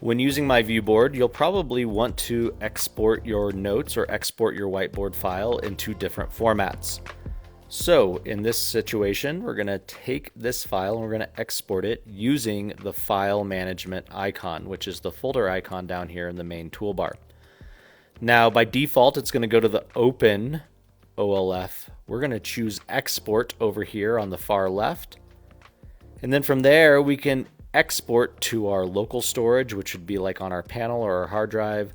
When using myViewBoard, you'll probably want to export your notes or export your whiteboard file into different formats. So in this situation, we're going to take this file and we're going to export it using the file management icon, which is the folder icon down here in the main toolbar. Now by default, it's going to go to the open OLF. We're going to choose export over here on the far left. And then from there, we can export to our local storage, which would be like on our panel or our hard drive,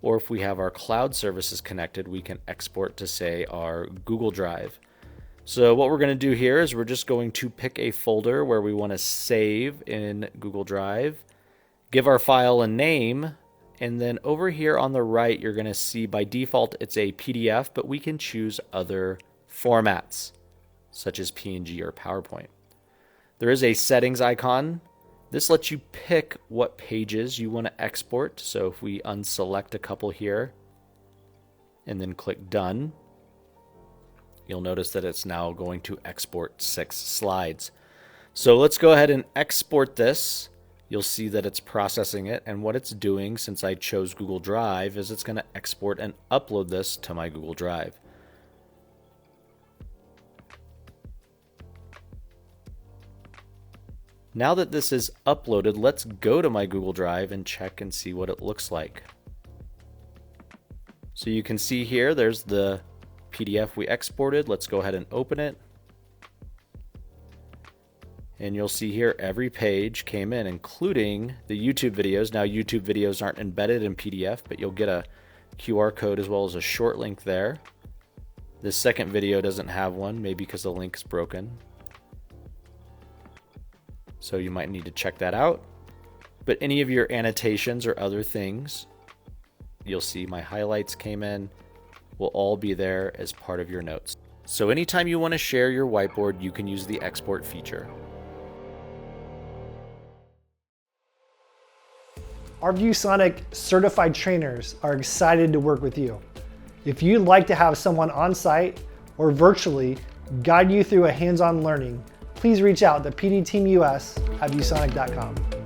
or if we have our cloud services connected, we can export to, say, our Google Drive. So what we're going to do here is we're just going to pick a folder where we want to save in Google Drive, give our file a name, and then over here on the right, you're going to see by default it's a PDF, but we can choose other formats, such as PNG or PowerPoint. There is a settings icon. This lets you pick what pages you want to export. So if we unselect a couple here and then click done, you'll notice that it's now going to export 6 slides. So let's go ahead and export this. You'll see that it's processing it, and what it's doing, since I chose Google Drive, is it's going to export and upload this to my Google Drive. Now that this is uploaded, let's go to my Google Drive and check and see what it looks like. So you can see here, there's the PDF we exported. Let's go ahead and open it. And you'll see here every page came in, including the YouTube videos. Now YouTube videos aren't embedded in PDF, but you'll get a QR code as well as a short link there. This second video doesn't have one, maybe because the link's broken. So you might need to check that out. But any of your annotations or other things, you'll see my highlights came in, will all be there as part of your notes. So anytime you want to share your whiteboard, you can use the export feature. Our ViewSonic certified trainers are excited to work with you. If you'd like to have someone on site or virtually guide you through a hands-on learning, please reach out to PDTeamUS@viewsonic.com.